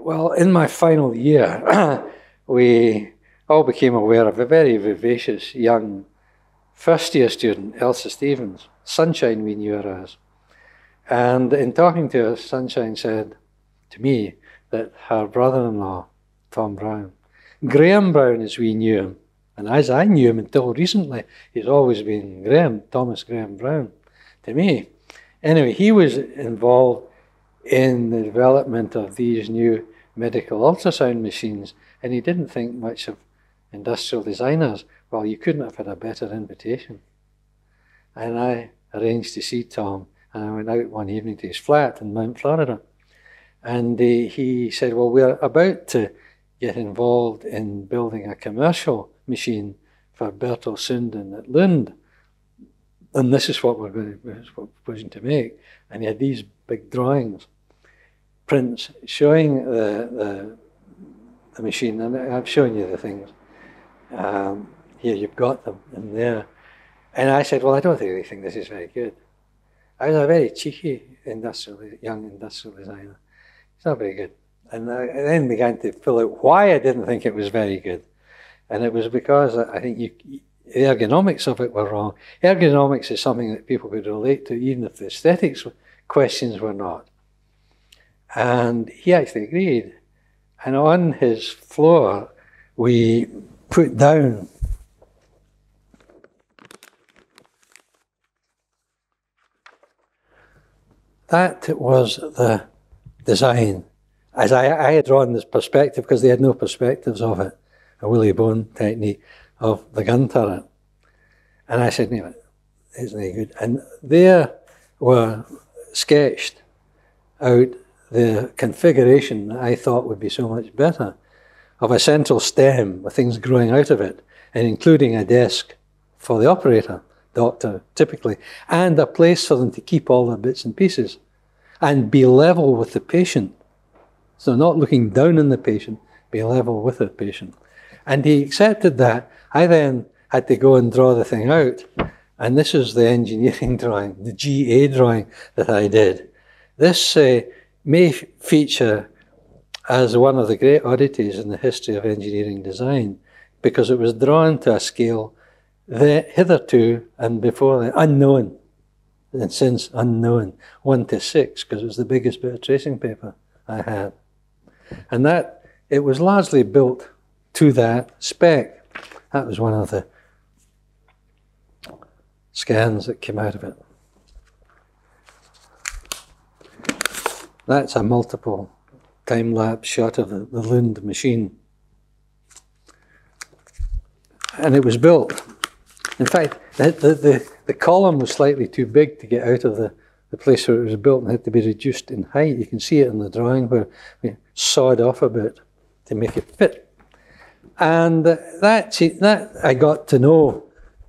Well, in my final year, we all became aware of a very vivacious young first-year student, Elsa Stevens. Sunshine we knew her as. And in talking to her, Sunshine said to me that her brother-in-law, Tom Brown, Graham Brown as we knew him, and as I knew him until recently, he's always been Graham, Thomas Graham Brown, to me. Anyway, he was involved in the development of these new medical ultrasound machines, and he didn't think much of industrial designers. Well, you couldn't have had a better invitation. And I arranged to see Tom, and I went out one evening to his flat in Mount Florida. And he said, well, we're about to get involved in building a commercial machine for Bertel Sunden at Lund. And this is what we're proposing to make. And he had these big drawings, prints, showing the machine. And I've shown you the things. Here, you've got them in there. And I said, well, I don't really think this is very good. I was a very cheeky young industrial designer. It's not very good. And I then began to fill out why I didn't think it was very good. And it was because I think the ergonomics of it were wrong. Ergonomics is something that people could relate to, even if the aesthetics questions were not. And he actually agreed. And on his floor, we put down that was the design. As I had drawn this perspective, because they had no perspectives of it, a Willy Bone technique of the gun turret. And I said, no, isn't it good? And there were sketched out the configuration that I thought would be so much better of a central stem with things growing out of it, and including a desk for the operator, doctor typically, and a place for them to keep all their bits and pieces and be level with the patient. So not looking down on the patient, be level with the patient. And he accepted that. I then had to go and draw the thing out. And this is the engineering drawing, the GA drawing that I did. This may feature as one of the great oddities in the history of engineering design, because it was drawn to a scale that hitherto and before the unknown, and since unknown, 1:6, because it was the biggest bit of tracing paper I had. And that, it was largely built to that spec. That was one of the scans that came out of it. That's a multiple time-lapse shot of the Lund machine. And it was built. In fact, the column was slightly too big to get out of the place where it was built and had to be reduced in height. You can see it in the drawing where we sawed off a bit to make it fit. And that I got to know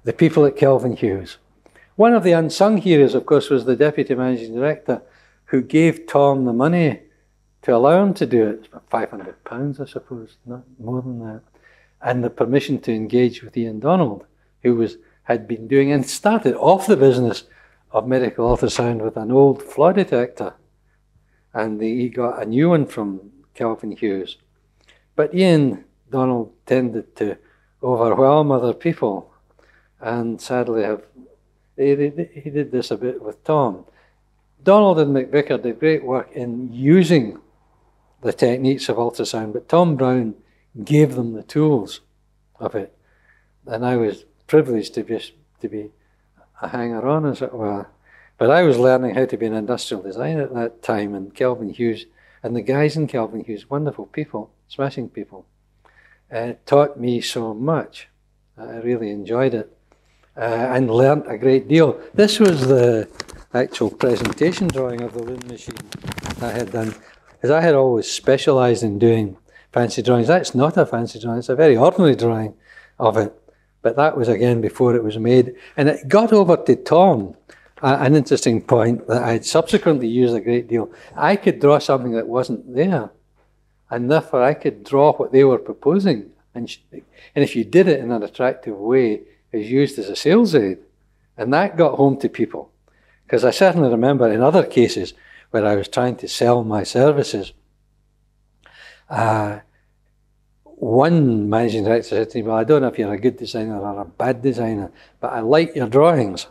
the people at Kelvin Hughes. One of the unsung heroes, of course, was the deputy managing director who gave Tom the money to allow him to do it. It's about £500, I suppose, not more than that. And the permission to engage with Ian Donald, who had been doing and started off the business of medical ultrasound with an old flaw detector. And he got a new one from Kelvin Hughes. But Ian Donald tended to overwhelm other people, and sadly he did this a bit with Tom. Donald and McVicker did great work in using the techniques of ultrasound, but Tom Brown gave them the tools of it. And I was privileged to be a hanger-on, as it were. But I was learning how to be an industrial designer at that time, and Kelvin Hughes, and the guys in Kelvin Hughes, wonderful people, smashing people, taught me so much. I really enjoyed it and learnt a great deal. This was the actual presentation drawing of the Lund machine I had done, because I had always specialised in doing fancy drawings. That's not a fancy drawing, it's a very ordinary drawing of it. But that was, again, before it was made. And it got over to Tom, an interesting point that I had subsequently used a great deal. I could draw something that wasn't there, and therefore I could draw what they were proposing. And if you did it in an attractive way, it was used as a sales aid. And that got home to people. Because I certainly remember in other cases where I was trying to sell my services, One managing director said to me, well, I don't know if you're a good designer or a bad designer, but I like your drawings.